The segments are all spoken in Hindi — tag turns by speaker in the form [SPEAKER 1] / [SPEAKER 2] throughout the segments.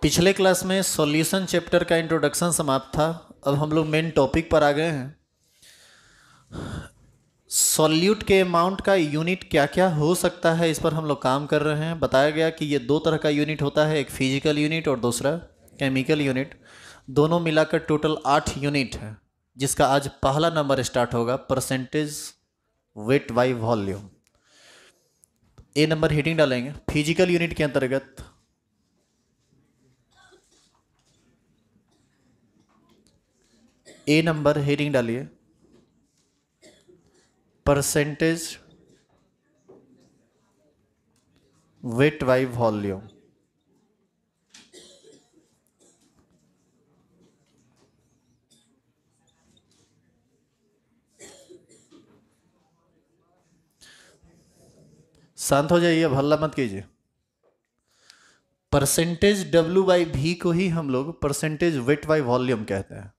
[SPEAKER 1] पिछले क्लास में सॉल्यूशन चैप्टर का इंट्रोडक्शन समाप्त था। अब हम लोग मेन टॉपिक पर आ गए हैं। सॉल्यूट के अमाउंट का यूनिट क्या क्या हो सकता है, इस पर हम लोग काम कर रहे हैं। बताया गया कि ये दो तरह का यूनिट होता है, एक फिजिकल यूनिट और दूसरा केमिकल यूनिट। दोनों मिलाकर टोटल 8 यूनिट है, जिसका आज पहला नंबर स्टार्ट होगा percentage weight by volume. A number heading डालेंगे फिजिकल यूनिट के अंतर्गत। ए नंबर हेडिंग डालिए परसेंटेज वेट बाई वॉल्यूम। शांत हो जाइए, अब हल्ला मत कीजिए। परसेंटेज डब्ल्यू बाई भी को ही हम लोग परसेंटेज वेट बाई वॉल्यूम कहते हैं।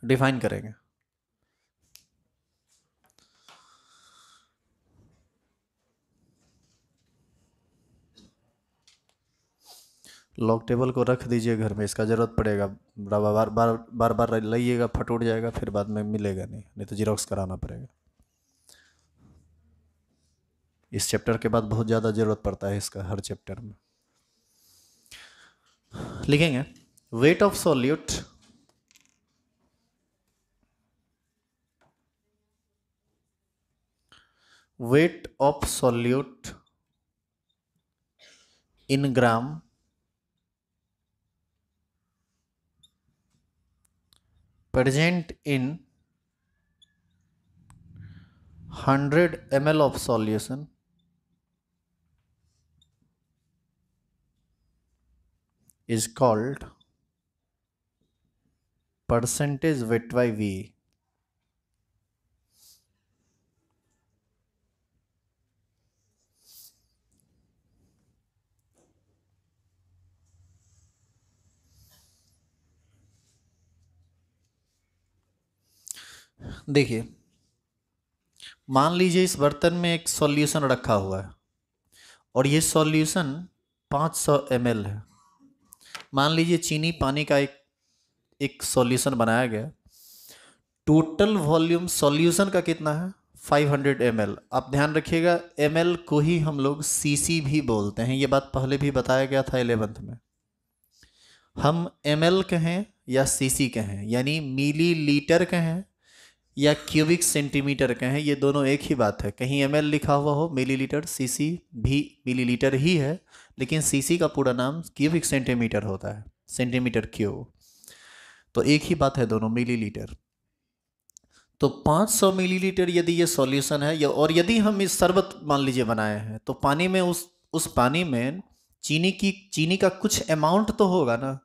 [SPEAKER 1] डिफाइन करेंगे। लॉक टेबल को रख दीजिए घर में, इसका जरूरत पड़ेगा। बार बार बार बार लाइएगा, फट उड़ जाएगा, फिर बाद में मिलेगा नहीं तो जीरोक्स कराना पड़ेगा। इस चैप्टर के बाद बहुत ज़्यादा जरूरत पड़ता है इसका, हर चैप्टर में लिखेंगे wait of solute weight of solute in gram present in 100 ml of solution is called percentage weight by V। देखिए, मान लीजिए इस बर्तन में एक सॉल्यूशन रखा हुआ है और ये सॉल्यूशन 500 ml है। मान लीजिए चीनी पानी का एक सॉल्यूशन बनाया गया। टोटल वॉल्यूम सॉल्यूशन का कितना है? 500 ml। आप ध्यान रखिएगा, ml को ही हम लोग cc भी बोलते हैं। ये बात पहले भी बताया गया था 11th में। हम ml कहें या cc कहें, यानी मिलीलीटर कहें या क्यूबिक सेंटीमीटर कहें, ये दोनों एक ही बात है। कहीं ml लिखा हुआ हो, मिलीलीटर, cc भी मिलीलीटर ही है, लेकिन cc का पूरा नाम क्यूबिक सेंटीमीटर होता है, सेंटीमीटर क्यूब। तो एक ही बात है दोनों, मिलीलीटर। तो 500 मिलीलीटर यदि ये सॉल्यूशन है, और यदि हम इस शरबत मान लीजिए बनाए हैं, तो पानी में उस पानी में चीनी का कुछ अमाउंट तो होगा ना।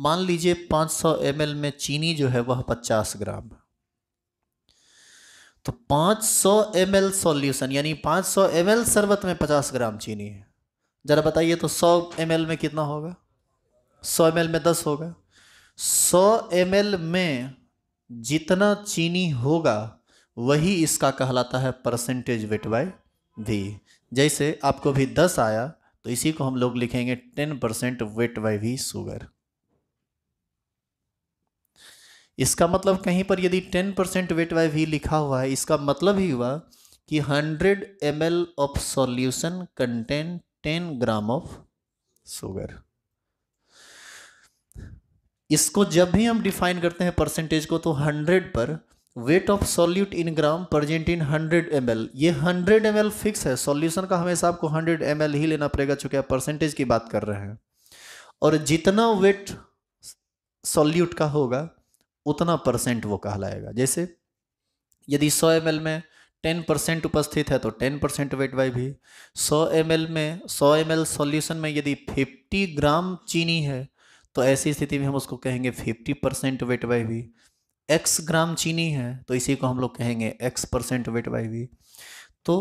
[SPEAKER 1] मान लीजिए 500 ml में चीनी जो है वह 50 ग्राम। तो 500 ml सॉल्यूशन यानी 500 ml शरबत में 50 ग्राम चीनी है। जरा बताइए तो 100 ml में कितना होगा? 100 ml में 10 होगा। 100 ml में जितना चीनी होगा वही इसका कहलाता है परसेंटेज वेट बाय वी। जैसे आपको भी 10 आया तो इसी को हम लोग लिखेंगे 10% वेट बाय वी शुगर। इसका मतलब कहीं पर यदि 10% वेट बाय वी लिखा हुआ है, इसका मतलब ही हुआ कि 100 ml of solution contain 10 gram of sugar. इसको जब भी हम डिफाइन करते हैं परसेंटेज को, तो 100 पर wait of solute in gram present in 100 ml। ये 100 ml फिक्स है, सॉल्यूशन का हमेशा आपको 100 ml ही लेना पड़ेगा, चूंकि आप परसेंटेज की बात कर रहे हैं। और जितना वेट सॉल्यूट का होगा उतना परसेंट वो कहलाएगा। जैसे यदि 100 ml में 10% उपस्थित है तो 10% वेट बाई भी। 100 ml सॉल्यूशन में यदि 50 ग्राम चीनी है तो ऐसी स्थिति में हम उसको कहेंगे 50% वेट बाई वी। x ग्राम चीनी है तो इसी को हम लोग कहेंगे x% वेट बाई वी। तो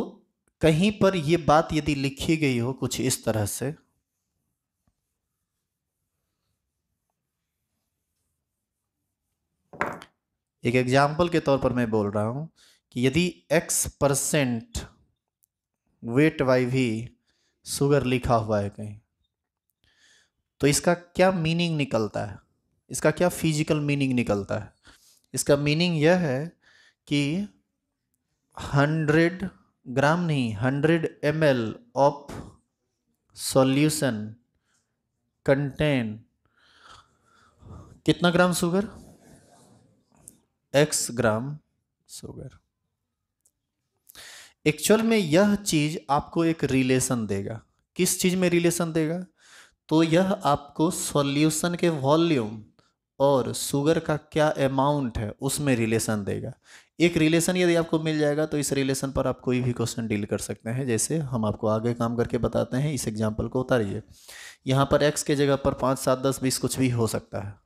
[SPEAKER 1] कहीं पर ये बात यदि लिखी गई हो कुछ इस तरह से, एक एग्जाम्पल के तौर पर मैं बोल रहा हूं कि यदि x% weight by V sugar लिखा हुआ है कहीं, तो इसका क्या मीनिंग निकलता है, इसका क्या फिजिकल मीनिंग निकलता है? इसका मीनिंग यह है कि 100 ग्राम नहीं, 100 ml ऑफ सॉल्यूशन कंटेन कितना gram sugar? x gram sugar. Actual में यह चीज आपको एक रिलेशन देगा। किस चीज में रिलेशन देगा? तो यह आपको सॉल्यूशन के वॉल्यूम और शुगर का क्या अमाउंट है उसमें रिलेशन देगा। एक रिलेशन यदि आपको मिल जाएगा तो इस रिलेशन पर आप कोई भी क्वेश्चन डील कर सकते हैं। जैसे हम आपको आगे काम करके बताते हैं, इस एग्जांपल को उतारिए। यहाँ पर x के जगह पर 5, 7, 10, 20 कुछ भी हो सकता है।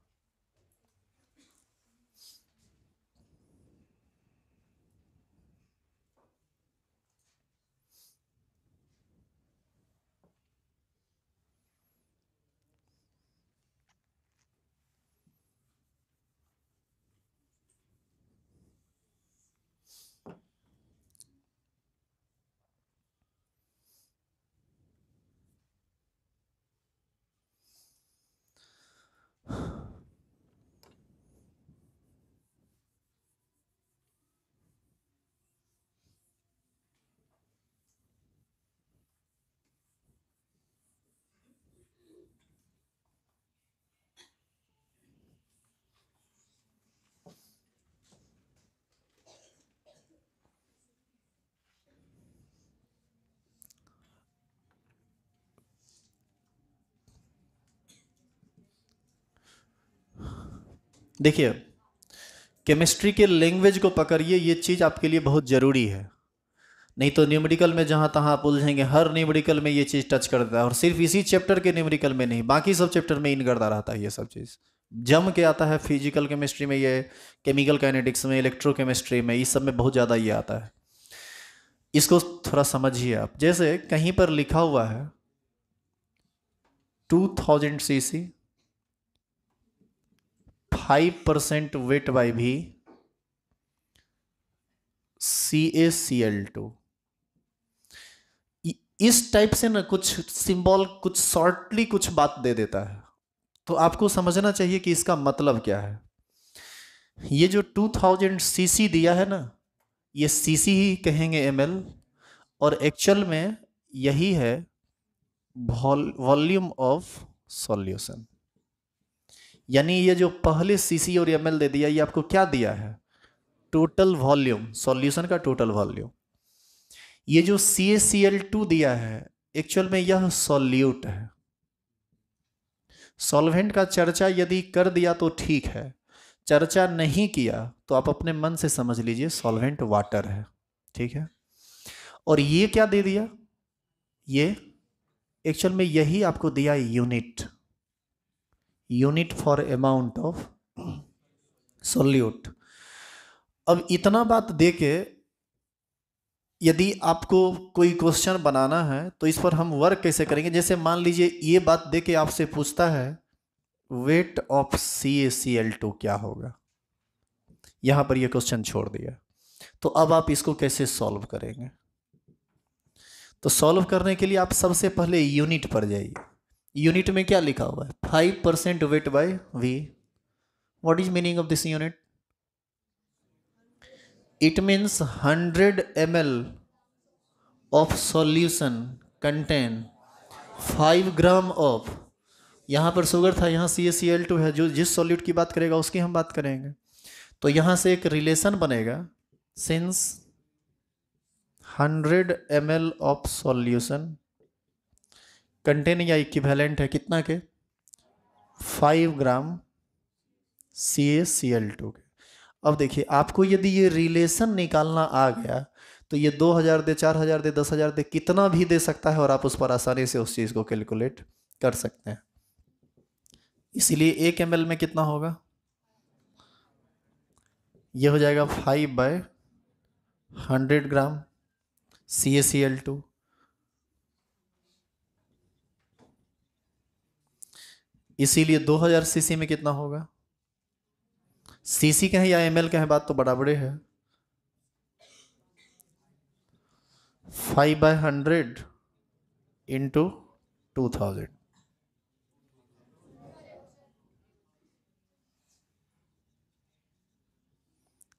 [SPEAKER 1] देखिए, केमिस्ट्री के लैंग्वेज को पकड़िए, ये चीज़ आपके लिए बहुत ज़रूरी है। नहीं तो न्यूमेरिकल में जहाँ तहाँ आप उलझेंगे। हर न्यूमेरिकल में ये चीज़ टच करता है, और सिर्फ इसी चैप्टर के न्यूमेरिकल में नहीं, बाकी सब चैप्टर में इन करता रहता है। ये सब चीज़ जम के आता है फिजिकल केमिस्ट्री में, ये केमिकल काइनेटिक्स में, इलेक्ट्रोकेमिस्ट्री में, इस सब में बहुत ज़्यादा ये आता है। इसको थोड़ा समझिए आप। जैसे कहीं पर लिखा हुआ है 2000 cc 5% वेट बाई भी CaCl2। इस टाइप से ना कुछ सिंबल, कुछ शॉर्टली कुछ बात दे देता है, तो आपको समझना चाहिए कि इसका मतलब क्या है। ये जो 2000 cc दिया है ना, ये cc ही कहेंगे ml, और एक्चुअल में यही है वॉल्यूम ऑफ सॉल्यूशन। यानी ये जो पहले cc और ml दे दिया, ये आपको क्या दिया है? टोटल वॉल्यूम, सॉल्यूशन का टोटल वॉल्यूम। ये जो CaCl2 दिया है, एक्चुअल में यह सॉल्यूट है। सॉल्वेंट का चर्चा यदि कर दिया तो ठीक है, चर्चा नहीं किया तो आप अपने मन से समझ लीजिए सॉल्वेंट वाटर है। ठीक है। और ये क्या दे दिया? ये एक्चुअल में यही आपको दिया unit, unit for amount of solute. अब इतना बात देके यदि आपको कोई क्वेश्चन बनाना है तो इस पर हम वर्क कैसे करेंगे? जैसे मान लीजिए ये बात देके आपसे पूछता है वेट ऑफ CaCl2 क्या होगा, यहां पर ये क्वेश्चन छोड़ दिया, तो अब आप इसको कैसे सॉल्व करेंगे? तो सॉल्व करने के लिए आप सबसे पहले यूनिट पर जाइए। यूनिट में क्या लिखा हुआ है? 5% weight by V। What is meaning of this unit? It means 100 ml of solution contain 5 gram of, यहां पर शुगर था, यहां CaCl2 है, जो जिस सॉल्यूट की बात करेगा उसकी हम बात करेंगे। तो यहां से एक रिलेशन बनेगा, since 100 ml of solution contain या इक्विवेलेंट है कितना के? 5 ग्राम CaCl2 के। अब देखिए, आपको यदि ये रिलेशन निकालना आ गया तो ये 2000 दे, 4000 दे, 10,000 दे, कितना भी दे सकता है, और आप उस पर आसानी से उस चीज को कैलकुलेट कर सकते हैं। इसीलिए 1 ml में कितना होगा? ये हो जाएगा 5/100 ग्राम CaCl2। इसीलिए 2000 सीसी में कितना होगा? सीसी कहें या ml कहें, बात तो बराबरे है। 5/100 इंटू 2000।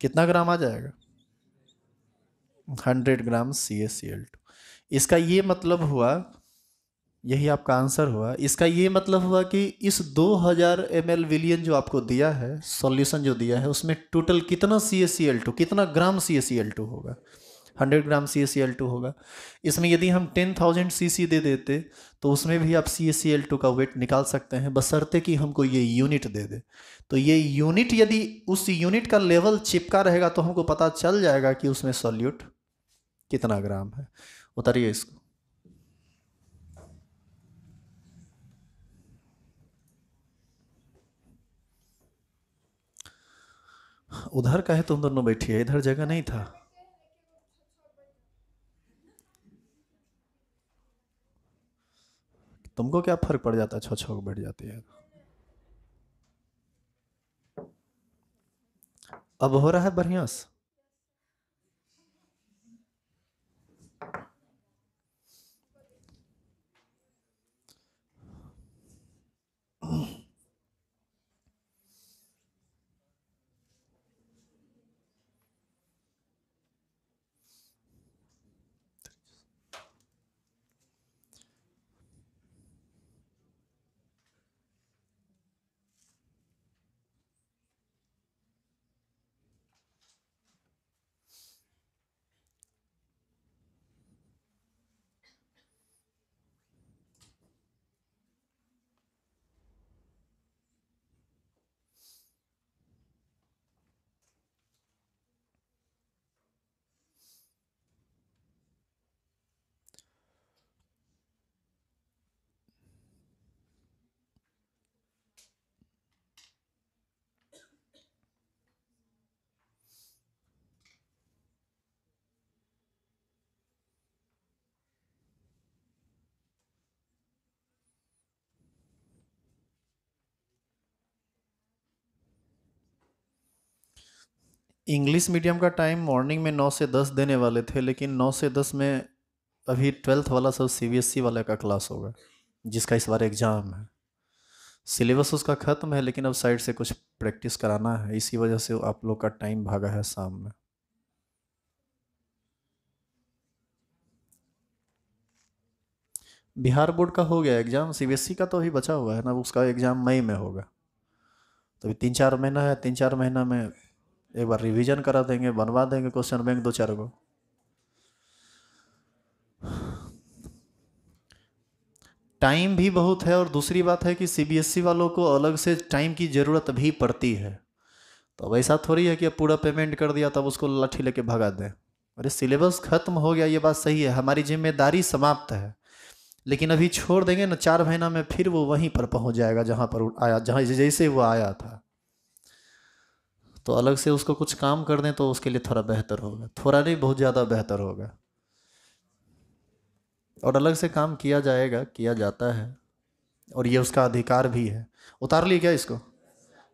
[SPEAKER 1] कितना ग्राम आ जाएगा? 100 ग्राम CaCl2। इसका ये मतलब हुआ, यही आपका आंसर हुआ। इसका ये मतलब हुआ कि इस 2000 ml विलियन जो आपको दिया है, सॉल्यूशन जो दिया है, उसमें टोटल कितना CaCl2, कितना ग्राम CaCl2 होगा? 100 ग्राम CaCl2 होगा। इसमें यदि हम 10,000 cc दे देते तो उसमें भी आप CaCl2 का वेट निकाल सकते हैं, बशर्ते कि हमको ये यूनिट दे दे। तो ये यूनिट, यदि उस यूनिट का लेवल चिपका रहेगा तो हमको पता चल जाएगा कि उसमें सॉल्यूट कितना ग्राम है। उतारिए इसको। उधर का है, तुम दोनों बैठिए, इधर जगह नहीं था। तुमको क्या फर्क पड़ जाता है, छो छो बैठ जाती है। अब हो रहा है बढ़िया से। इंग्लिश मीडियम का टाइम मॉर्निंग में 9 से 10 देने वाले थे, लेकिन 9 से 10 में अभी 12th वाला सब CBSE वाले का क्लास होगा, जिसका इस बार एग्ज़ाम है। सिलेबस उसका ख़त्म है, लेकिन अब साइड से कुछ प्रैक्टिस कराना है, इसी वजह से आप लोग का टाइम भागा है शाम में। बिहार बोर्ड का हो गया एग्ज़ाम, CBSE का तो अभी बचा हुआ है ना, उसका एग्ज़ाम मई में होगा। तो अभी 3-4 महीना है, 3-4 महीना में एक बार रिवीजन करा देंगे, बनवा देंगे क्वेश्चन बैंक 2-4 को। टाइम भी बहुत है, और दूसरी बात है कि CBSE वालों को अलग से टाइम की ज़रूरत भी पड़ती है। तो अब ऐसा थोड़ी है कि अब पूरा पेमेंट कर दिया तब उसको लाठी लेके भगा दें। अरे सिलेबस खत्म हो गया, ये बात सही है, हमारी जिम्मेदारी समाप्त है, लेकिन अभी छोड़ देंगे ना, 4 महीना में फिर वो वहीं पर पहुंच जाएगा जहां पर आया, जहां जैसे वो आया था। तो अलग से उसको कुछ काम कर दें तो उसके लिए थोड़ा बेहतर होगा, थोड़ा नहीं बहुत ज़्यादा बेहतर होगा। और अलग से काम किया जाएगा, किया जाता है, और ये उसका अधिकार भी है। उतार लिए क्या इसको?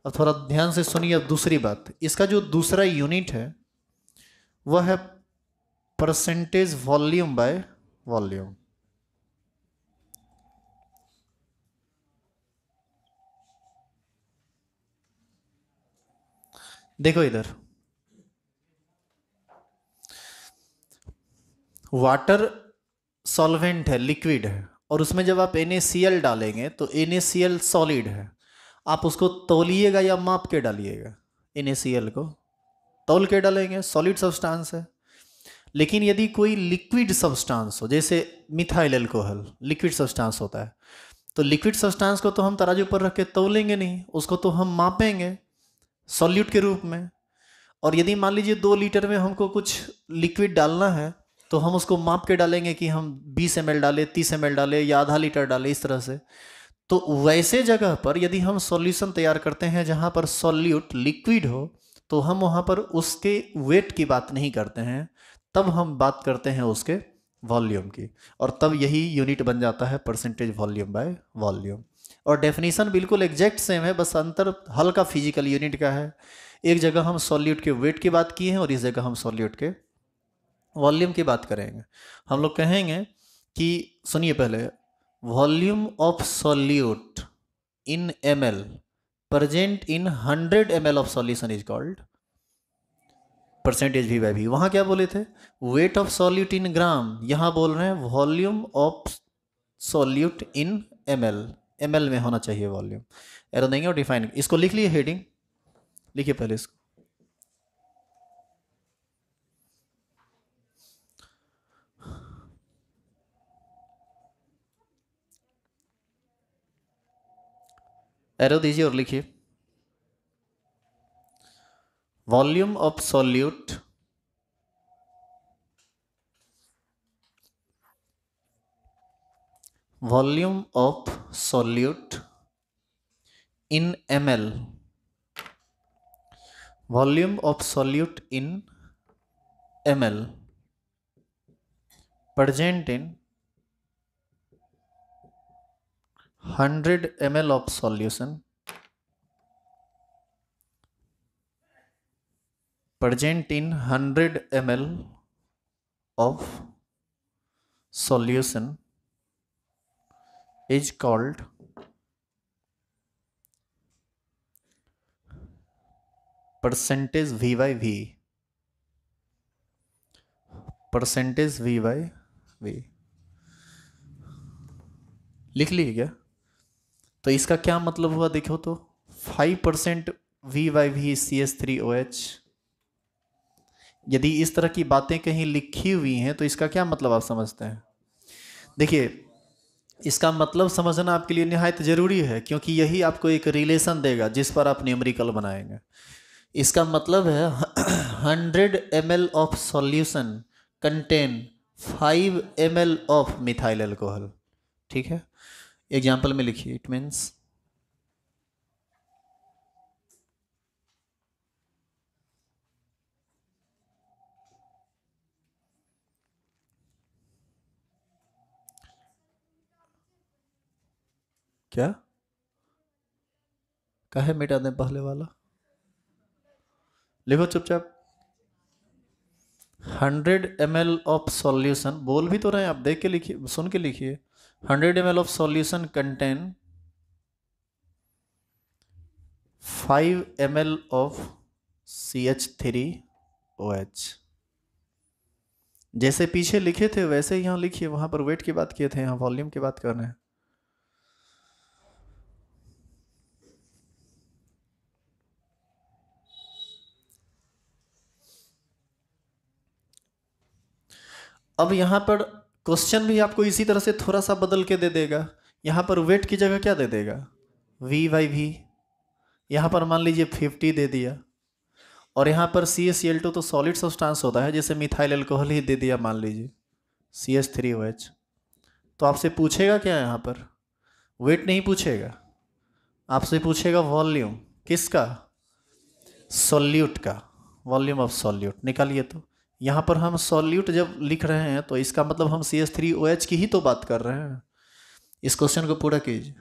[SPEAKER 1] अब थोड़ा ध्यान से सुनिए। अब दूसरी बात, इसका जो दूसरा यूनिट है वह है परसेंटेज वॉल्यूम बाय वॉल्यूम। देखो इधर, वाटर सॉल्वेंट है, लिक्विड है, और उसमें जब आप NaCl डालेंगे तो NaCl सॉलिड है। आप उसको तौलिएगा या माप के डालिएगा? NaCl को तौल के डालेंगे, सॉलिड सब्सटेंस है। लेकिन यदि कोई लिक्विड सब्सटेंस हो, जैसे मिथाइल एल्कोहल लिक्विड सब्सटेंस होता है, तो लिक्विड सब्सटेंस को तो हम तराजू पर रख के तौलेंगे नहीं, उसको तो हम मापेंगे सॉल्यूट के रूप में। और यदि मान लीजिए 2 लीटर में हमको कुछ लिक्विड डालना है, तो हम उसको माप के डालेंगे कि हम 20 ml डालें, 30 ml डालें, या आधा लीटर डालें, इस तरह से। तो वैसे जगह पर यदि हम सॉल्यूशन तैयार करते हैं जहां पर सॉल्यूट लिक्विड हो, तो हम वहां पर उसके वेट की बात नहीं करते हैं, तब हम बात करते हैं उसके वॉल्यूम की। और तब यही यूनिट बन जाता है परसेंटेज वॉल्यूम बाय वॉल्यूम। और डेफिनेशन बिल्कुल एग्जैक्ट सेम है, बस अंतर हल्का फिजिकल यूनिट का है। एक जगह हम सॉल्यूट के वेट की बात किए हैं, और इस जगह हम सॉल्यूट के वॉल्यूम की बात करेंगे। हम लोग कहेंगे कि, सुनिए पहले, volume of solute in ml present in 100 ml of solution is called percentage V by V. वहाँ क्या बोले थे? Weight of solute in gram, यहाँ बोल रहे हैं volume of solute in M L. M L में होना चाहिए वॉल्यूम। एरो देंगे और डिफाइन, इसको लिख लिए हेडिंग, लिखिए पहले इसको। एरो दीजिए और लिखिए volume of solute volume of solute in M L, volume of solute in M L present in 100 ml of solution, present in 100 ml of solution is called percentage V by V, percentage V by V। लिख लिए क्या? तो इसका क्या मतलब हुआ देखो तो, 5% V by V CH3OH। यदि इस तरह की बातें कहीं लिखी हुई हैं तो इसका क्या मतलब आप समझते हैं? देखिए, इसका मतलब समझना आपके लिए निहायत ज़रूरी है, क्योंकि यही आपको एक रिलेशन देगा जिस पर आप न्यूमेरिकल बनाएंगे। इसका मतलब है 100 ml of solution contain 5 ml of methyl alcohol. ठीक है, एग्जाम्पल में लिखिए। इट मीन्स क्या? काहे मिटा दें पहले वाला? लिखो चुपचाप 100 ml ऑफ सॉल्यूशन, बोल भी तो रहे हैं आप, देख के लिखिए, सुन के लिखिए। 100 ml of solution contain 5 ml of CH3OH। जैसे पीछे लिखे थे वैसे यहाँ लिखिए, वहां पर वेट की बात किए थे, यहाँ वॉल्यूम की बात कर रहे हैं। अब यहाँ पर क्वेश्चन भी आपको इसी तरह से थोड़ा सा बदल के दे देगा। यहाँ पर वेट की जगह क्या दे देगा? V by V। यहाँ पर मान लीजिए 50 दे दिया, और यहाँ पर CaCl2 तो सॉलिड सब्सटेंस होता है, जैसे मिथाइल अल्कोहल ही दे दिया मान लीजिए CH3OH। तो आपसे पूछेगा क्या यहाँ पर? वेट नहीं पूछेगा, आपसे पूछेगा वॉल्यूम। किसका? सॉल्यूट का। वॉल्यूम ऑफ सॉल्यूट निकालिए। तो यहाँ पर हम सॉल्यूट जब लिख रहे हैं तो इसका मतलब हम CH3OH की ही तो बात कर रहे हैं। इस क्वेश्चन को पूरा कीजिए।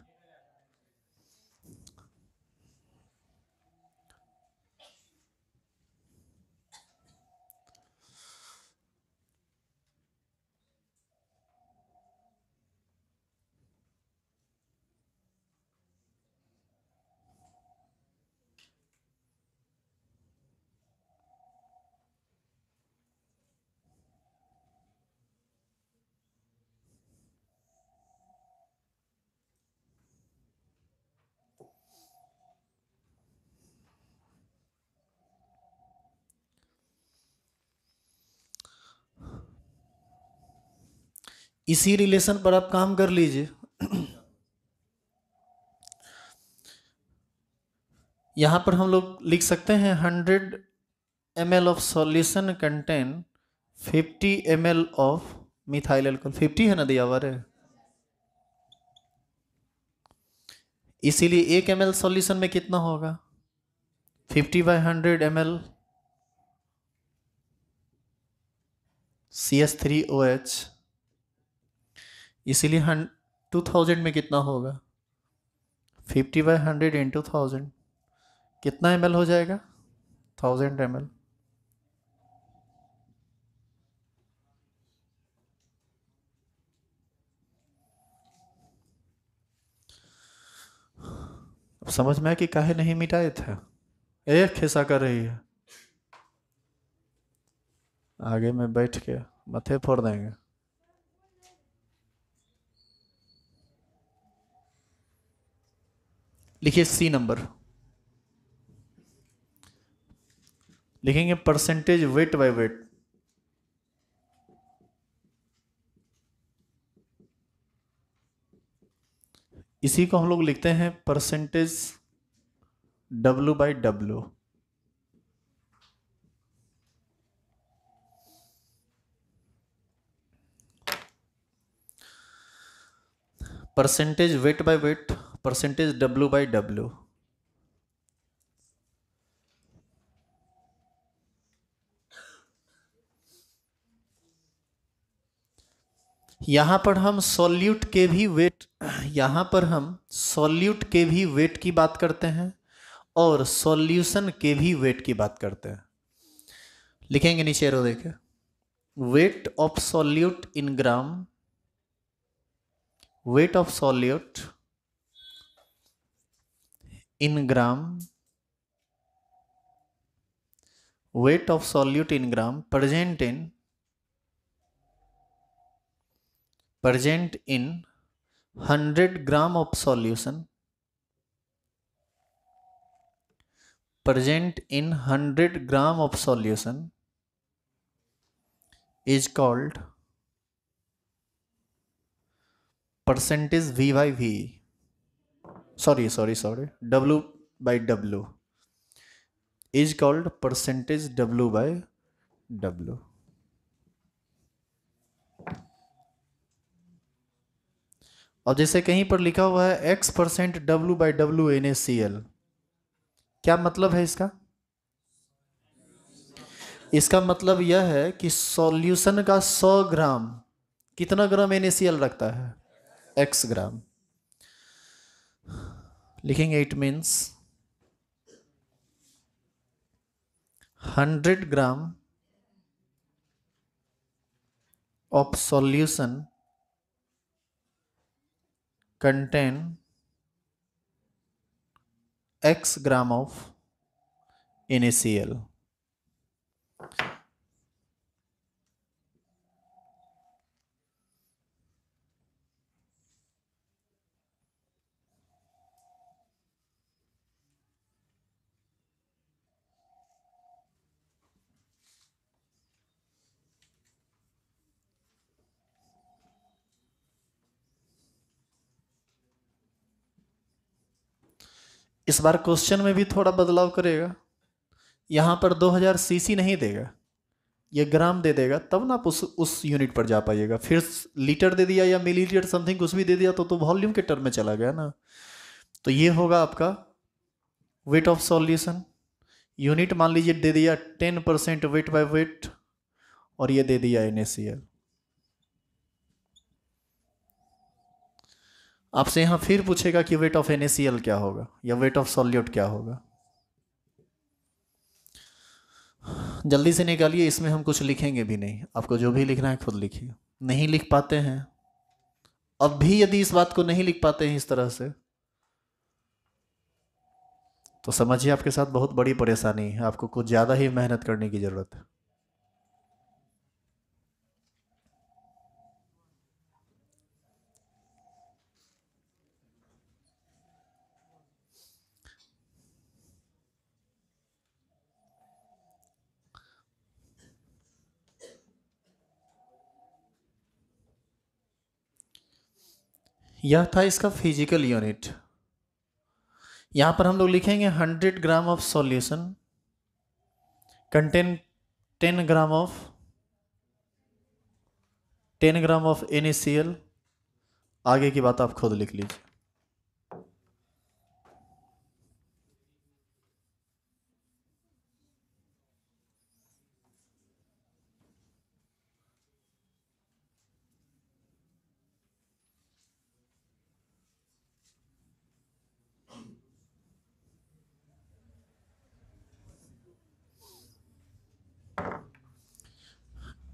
[SPEAKER 1] इसी रिलेशन पर आप काम कर लीजिए। यहां पर हम लोग लिख सकते हैं 100 ml of solution contain 50 ml of methyl alcohol. 50 है ना दिया हुआ रे, इसीलिए 1 ml सॉल्यूशन में कितना होगा? 50/100 ml CH3OH। इसीलिए 2000 में कितना होगा? 50/100 इंटू 1000, कितना ml हो जाएगा? 1000 ml। अब समझ में आया कि काहे नहीं मिटाए थे? एक खिस्सा कर रही है। आगे में बैठ के मथे फोड़ देंगे। लिखिए सी नंबर, लिखेंगे परसेंटेज वेट बाय वेट। इसी को हम लोग लिखते हैं percentage W by W. Percentage weight by weight, percentage W by W. यहां पर हम सॉल्यूट के भी वेट, यहां पर हम सॉल्यूट के भी वेट की बात करते हैं और सॉल्यूशन के भी वेट की बात करते हैं। लिखेंगे नीचे रो देखे, wait of solute in gram, wait of solute in gram, weight of solute in gram present in 100 gram of solution, present in 100 gram of solution is called percentage V by V, sorry W by W is called percentage W by W। और जैसे कहीं पर लिखा हुआ है X% W by W NaCl, क्या मतलब है इसका? इसका मतलब यह है कि सॉल्यूशन का 100 ग्राम कितना ग्राम NaCl रखता है? X ग्राम। लिखेंगे it means 100 gram of solution contain X gram of NaCl। इस बार क्वेश्चन में भी थोड़ा बदलाव करेगा, यहां पर 2000 सीसी नहीं देगा, ये ग्राम दे देगा, तब ना आप उस यूनिट पर जा पाइएगा। फिर लीटर दे दिया या मिलीलीटर समथिंग कुछ भी दे दिया तो वॉल्यूम के टर्म में चला गया ना। तो ये होगा आपका वेट ऑफ सॉल्यूशन, यूनिट मान लीजिए दे दिया 10% वेट बाय वेट, और ये दे दिया NaCl। आपसे यहां फिर पूछेगा कि वेट ऑफ NaCl क्या होगा या वेट ऑफ सॉल्यूट क्या होगा। जल्दी से निकालिए, इसमें हम कुछ लिखेंगे भी नहीं, आपको जो भी लिखना है खुद लिखिए। नहीं लिख पाते हैं, अब भी यदि इस बात को नहीं लिख पाते हैं इस तरह से, तो समझिए आपके साथ बहुत बड़ी परेशानी है, आपको कुछ ज़्यादा ही मेहनत करने की ज़रूरत है। यह था इसका फिजिकल यूनिट। यहां पर हम लोग लिखेंगे 100 gram of solution contain 10 gram of 10 gram of NaCl। आगे की बात आप खुद लिख लीजिए।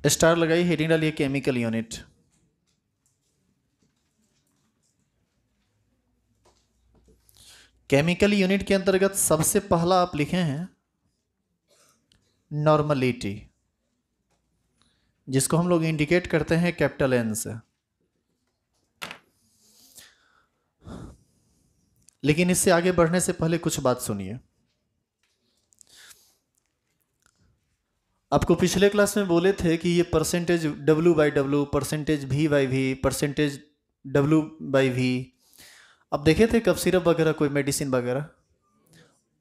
[SPEAKER 1] स्टार लगाइए, हेडिंग डालिए केमिकल यूनिट। केमिकल यूनिट के अंतर्गत सबसे पहला आप लिखे हैं नॉर्मलिटी। जिसको हम लोग इंडिकेट करते हैं कैपिटल एन से। लेकिन इससे आगे बढ़ने से पहले कुछ बात सुनिए। आपको पिछले क्लास में बोले थे कि ये percentage W/W, percentage V/V, percentage W/V, अब देखे थे कफ सिरप वगैरह कोई मेडिसिन वगैरह,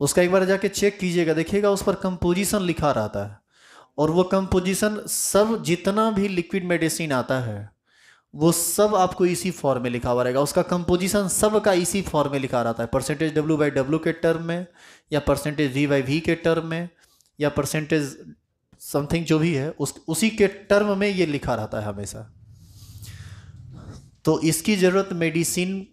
[SPEAKER 1] उसका एक बार जाके चेक कीजिएगा, देखिएगा उस पर कंपोजिशन लिखा रहता है। और वो कंपोजिशन सब जितना भी लिक्विड मेडिसिन आता है वो सब आपको इसी फॉर्म में लिखा हुआ रहेगा। उसका कंपोजिशन सब का इसी फॉर्म में लिखा रहता है, परसेंटेज W/W के टर्म में, या परसेंटेज V/V के टर्म में, या परसेंटेज समथिंग जो भी है उसी के टर्म में ये लिखा रहता है हमेशा। तो इसकी ज़रूरत मेडिसिन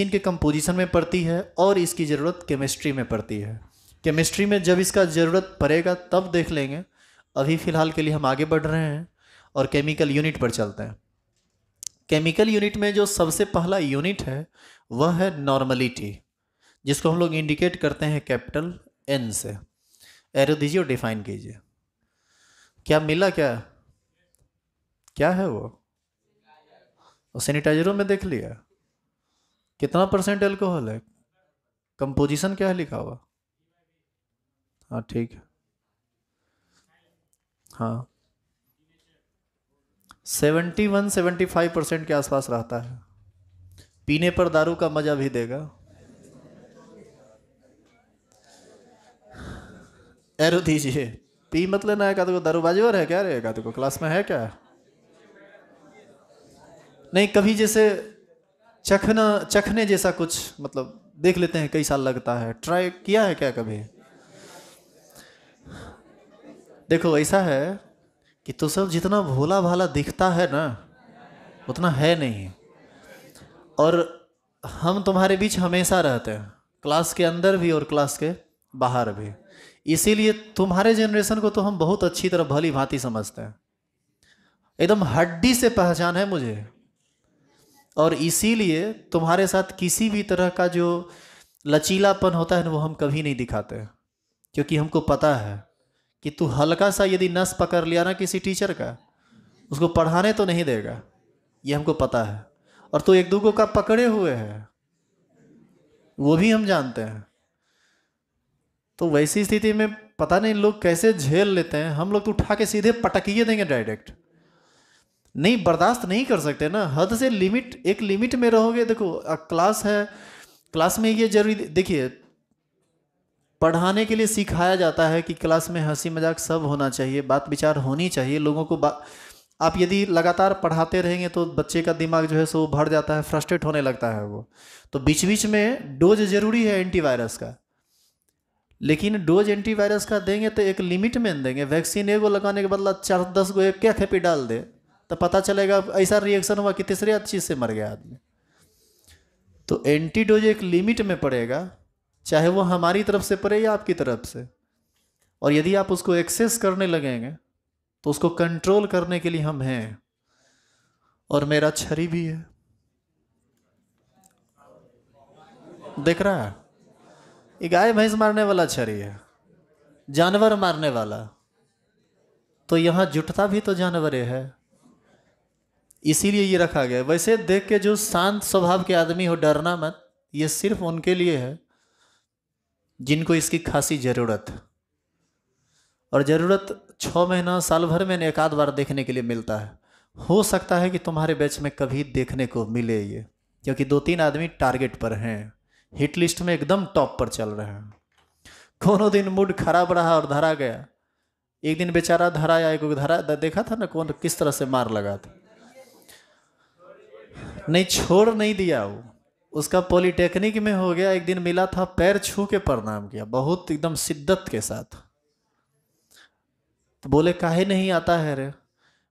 [SPEAKER 1] के कंपोजिशन में पड़ती है, और इसकी ज़रूरत केमिस्ट्री में पड़ती है। केमिस्ट्री में जब इसका ज़रूरत पड़ेगा तब देख लेंगे। अभी फ़िलहाल के लिए हम आगे बढ़ रहे हैं और केमिकल यूनिट पर चलते हैं। केमिकल यूनिट में जो सबसे पहला यूनिट है वह है नॉर्मलिटी, जिसको हम लोग इंडिकेट करते हैं कैपिटल एन से। एरो दीजिए और डिफाइन कीजिए। क्या मिला? क्या है वो? और सैनिटाइजरों में देख लिया कितना परसेंट एल्कोहल है, कंपोजिशन क्या है लिखा हुआ? हाँ ठीक है, हाँ 71-75% के आसपास रहता है। पीने पर दारू का मजा भी देगा। एरो दीजिए। पी मत लेना है, का तो दारूबाजी और है क्या रहेगा, तो क्लास में है क्या? नहीं, कभी जैसे चखने जैसा कुछ, मतलब देख लेते हैं, कई साल लगता है, ट्राई किया है क्या कभी? देखो ऐसा है कि तो सब जितना भोला भाला दिखता है ना उतना है नहीं। और हम तुम्हारे बीच हमेशा रहते हैं, क्लास के अंदर भी और क्लास के बाहर भी। इसीलिए तुम्हारे जनरेशन को तो हम बहुत अच्छी तरह भली भांति समझते हैं, एकदम हड्डी से पहचान है मुझे। और इसीलिए तुम्हारे साथ किसी भी तरह का जो लचीलापन होता है ना वो हम कभी नहीं दिखाते, क्योंकि हमको पता है कि तू हल्का सा यदि नस पकड़ लिया ना किसी टीचर का, उसको पढ़ाने तो नहीं देगा, ये हमको पता है। और तू एक दूगों का पकड़े हुए है वो भी हम जानते हैं। तो वैसी स्थिति में पता नहीं लोग कैसे झेल लेते हैं। हम लोग तो उठा के सीधे पटकिए देंगे डायरेक्ट, नहीं बर्दाश्त नहीं कर सकते ना। हद से लिमिट, एक लिमिट में रहोगे। देखो क्लास है, क्लास में ये जरूरी, देखिए पढ़ाने के लिए सिखाया जाता है कि क्लास में हंसी मजाक सब होना चाहिए, बात विचार होनी चाहिए, लोगों को आप यदि लगातार पढ़ाते रहेंगे तो बच्चे का दिमाग जो है सो भर जाता है, फ्रस्ट्रेट होने लगता है वो। तो बीच बीच में डोज जरूरी है एंटीवायरस का, लेकिन डोज एंटीवायरस का देंगे तो एक लिमिट में देंगे। वैक्सीन एगो लगाने के बदला 4-10 गो एक क्या खेपी डाल दे तो पता चलेगा ऐसा रिएक्शन हुआ कि तीसरे चीज से मर गया आदमी। तो एंटीडोज एक लिमिट में पड़ेगा, चाहे वो हमारी तरफ से पड़े या आपकी तरफ से। और यदि आप उसको एक्सेस करने लगेंगे तो उसको कंट्रोल करने के लिए हम हैं। और मेरा छरी भी है, देख रहा है, ये गाय भैंस मारने वाला छरी है, जानवर मारने वाला। तो यहां जुटता भी तो जानवर है, इसीलिए ये रखा गया। वैसे देख के जो शांत स्वभाव के आदमी हो, डरना मत, ये सिर्फ उनके लिए है जिनको इसकी खासी जरूरत है। और ज़रूरत 6 महीना साल भर में एक आध बार देखने के लिए मिलता है। हो सकता है कि तुम्हारे बैच में कभी देखने को मिले ये, क्योंकि 2-3 आदमी टारगेट पर हैं, हिट लिस्ट में एकदम टॉप पर चल रहे हैं। कोनो दिन मूड खराब रहा और धरा गया। एक दिन बेचारा धराया, एक धरा देखा था ना कौन किस तरह से मार लगा था। नहीं छोड़ नहीं दिया वो, उसका पॉलिटेक्निक में हो गया। एक दिन मिला था, पैर छू के प्रणाम किया बहुत एकदम शिद्दत के साथ। तो बोले काहे नहीं आता है रे?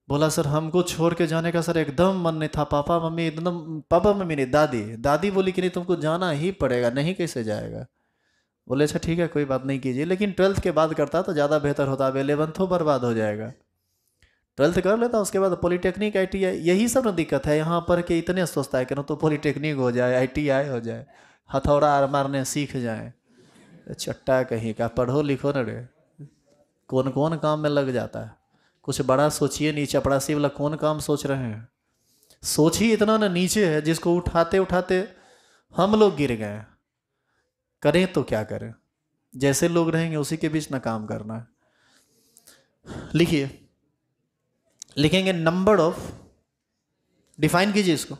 [SPEAKER 1] बोला सर हमको छोड़ के जाने का सर एकदम मन नहीं था, पापा मम्मी एकदम, पापा मम्मी नहीं दादी, दादी बोली कि नहीं तुमको जाना ही पड़ेगा, नहीं कैसे जाएगा। बोले अच्छा ठीक है कोई बात नहीं कीजिए, लेकिन 12th के बाद करता तो ज़्यादा बेहतर होता, अब 11th बर्बाद हो जाएगा। 12th कर लेता, उसके बाद पॉलिटेक्निक ITI, यही सब ना दिक्कत है यहाँ पर कि इतने सोचता है कि ना तो पॉलिटेक्निक हो जाए, ITI हो जाए, हथौड़ा मारने सीख जाए। चट्टा कहीं का, पढ़ो लिखो न रे, कौन कौन काम में लग जाता है। कुछ बड़ा सोचिए, नीचे चपड़ासी वाला कौन काम सोच रहे हैं। सोच ही इतना ना नीचे है जिसको उठाते उठाते हम लोग गिर गए। करें तो क्या करें, जैसे लोग रहेंगे उसी के बीच ना काम करना है। लिखिए, लिखेंगे नंबर ऑफ, डिफाइन कीजिए इसको,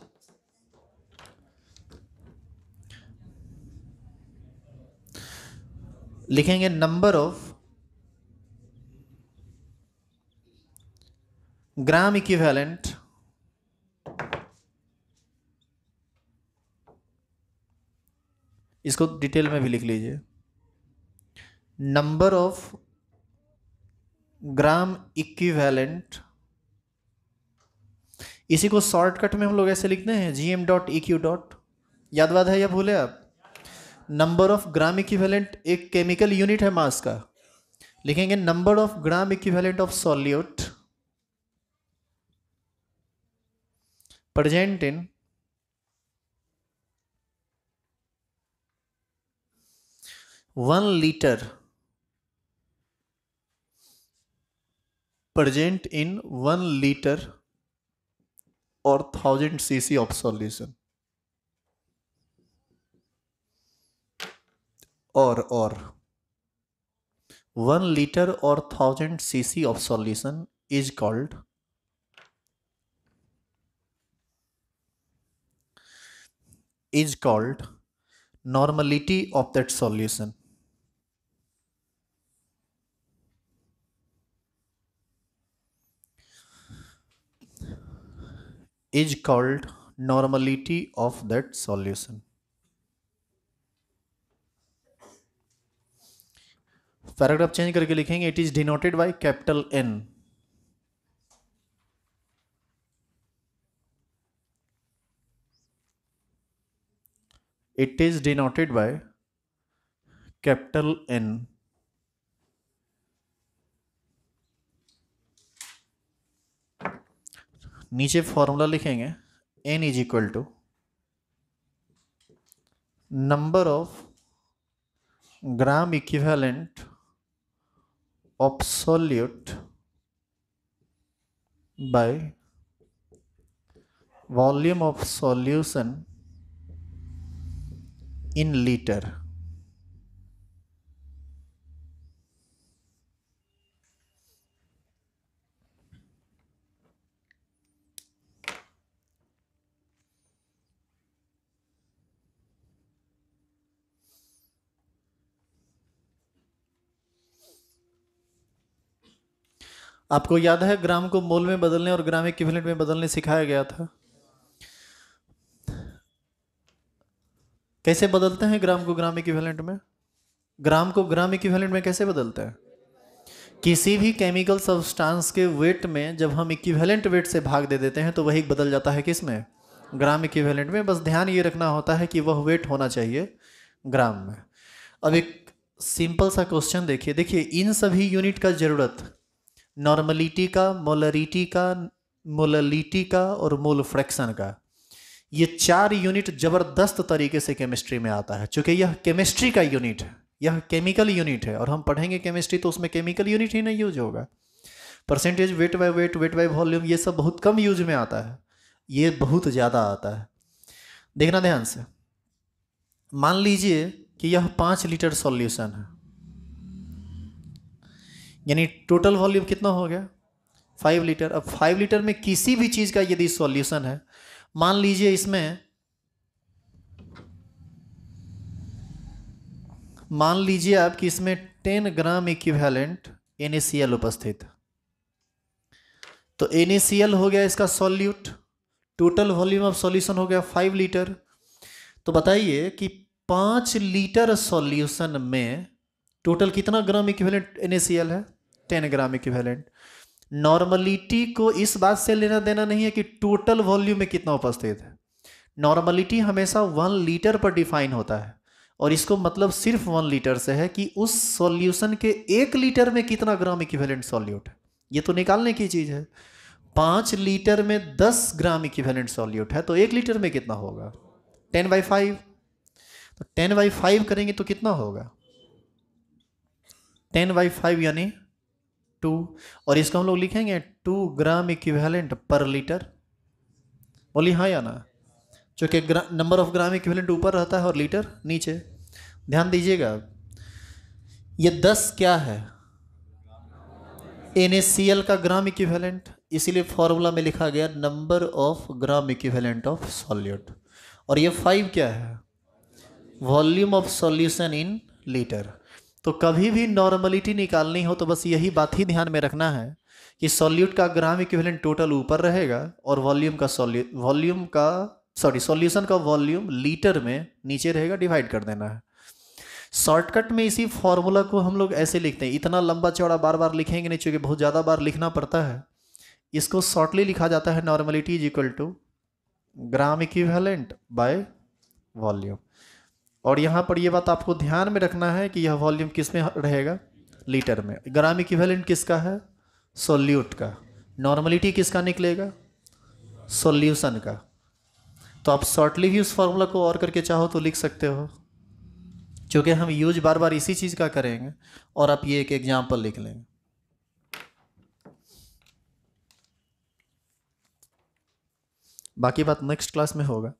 [SPEAKER 1] लिखेंगे नंबर ऑफ ग्राम इक्विवेलेंट इसको डिटेल में भी लिख लीजिए, नंबर ऑफ ग्राम इक्विवेलेंट, इसी को शॉर्टकट में हम लोग ऐसे लिखते हैं gm.eq. याद वाद है या भूले आप? नंबर ऑफ ग्राम इक्विवेलेंट एक केमिकल यूनिट है मास का, लिखेंगे number of gram equivalent of solute present in 1 liter, present in 1 liter or 1000 cc of solution, or 1 liter or 1000 cc of solution is called normality of that solution. Is called normality of that solution. Paragraph change करके लिखेंगे it is denoted by capital N. It is denoted by capital N. नीचे फॉर्मूला लिखेंगे N is equal to number of gram equivalent of solute by volume of solution in litre. आपको याद है ग्राम को मोल में बदलने और ग्राम इक्विवेलेंट में बदलने सिखाया गया था। कैसे बदलते हैं ग्राम को ग्राम इक्विवेलेंट में? ग्राम को ग्राम इक्विवेलेंट में कैसे बदलते हैं? किसी भी केमिकल सब्सटेंस के वेट में जब हम इक्विवेलेंट वेट से भाग दे देते हैं तो वही बदल जाता है किसमें? ग्राम इक्विवेलेंट में। बस ध्यान ये रखना होता है कि वह वेट होना चाहिए ग्राम में। अब एक सिंपल सा क्वेश्चन देखिए, इन सभी यूनिट का जरूरत नॉर्मलिटी का, मोलरिटी का, मोललिटी का और मोल फ्रैक्शन का, ये 4 यूनिट जबरदस्त तरीके से केमिस्ट्री में आता है। चूंकि यह केमिस्ट्री का यूनिट है, यह केमिकल यूनिट है और हम पढ़ेंगे केमिस्ट्री तो उसमें केमिकल यूनिट ही नहीं यूज होगा। Percentage, weight by weight, weight by volume, ये सब बहुत कम यूज में आता है, ये बहुत ज़्यादा आता है। देखना ध्यान से, मान लीजिए कि यह 5 लीटर सॉल्यूशन है, यानी टोटल वॉल्यूम कितना हो गया? 5 लीटर। अब 5 लीटर में किसी भी चीज़ का यदि सॉल्यूशन है, मान लीजिए इसमें, मान लीजिए आप कि इसमें 10 ग्राम इक्विवेलेंट NaCl उपस्थित, तो NaCl हो गया इसका solute, total volume of solution हो गया 5 लीटर। तो बताइए कि 5 लीटर सॉल्यूशन में टोटल कितना ग्राम इक्विवेलेंट NaCl है? 10 ग्राम इक्विवेलेंट। नॉर्मलिटी को इस बात से लेना देना नहीं है कि टोटल वॉल्यूम में कितना उपस्थित है। नॉर्मलिटी हमेशा 1 लीटर पर डिफाइन होता है और इसको मतलब सिर्फ 1 लीटर से है कि उस सॉल्यूशन के 1 लीटर में कितना ग्राम इक्विवेलेंट सॉल्यूट है, ये तो निकालने की चीज़ है। 5 लीटर में 10 ग्राम इक्विवेलेंट सॉल्यूट है तो 1 लीटर में कितना होगा? 10/5। तो 10/5 करेंगे तो कितना होगा? 10/5 यानी 2, और इसको हम लोग लिखेंगे 2 ग्राम इक्विवेलेंट पर लीटर। बोलिए हाँ या ना, चूँकि नंबर ऑफ ग्राम इक्विवेलेंट ऊपर रहता है और लीटर नीचे। ध्यान दीजिएगा, ये 10 क्या है, NaCl का ग्राम इक्विवेलेंट, इसीलिए फॉर्मूला में लिखा गया number of gram equivalent of solute. और ये 5 क्या है, volume of solution in litre. तो कभी भी नॉर्मलिटी निकालनी हो तो बस यही बात ही ध्यान में रखना है कि सॉल्यूट का ग्राम इक्विवेलेंट टोटल ऊपर रहेगा और सॉल्यूशन का वॉल्यूम लीटर में नीचे रहेगा, डिवाइड कर देना है। शॉर्टकट में इसी फॉर्मूला को हम लोग ऐसे लिखते हैं, इतना लंबा चौड़ा बार बार लिखेंगे नहीं, चूंकि बहुत ज़्यादा बार लिखना पड़ता है। इसको शॉर्टली लिखा जाता है normality is equal to gram equivalent by volume. और यहाँ पर ये बात आपको ध्यान में रखना है कि यह वॉल्यूम किस में रहेगा, लीटर में। ग्राम इक्विवेलेंट किसका है, सॉल्यूट का। नॉर्मलिटी किसका निकलेगा, सॉल्यूशन का। तो आप शॉर्टली भी उस फॉर्मूला को और करके चाहो तो लिख सकते हो, क्योंकि हम यूज बार बार इसी चीज़ का करेंगे और आप ये एक एग्जाम्पल लिख लेंगे। बाकी बात नेक्स्ट क्लास में होगा।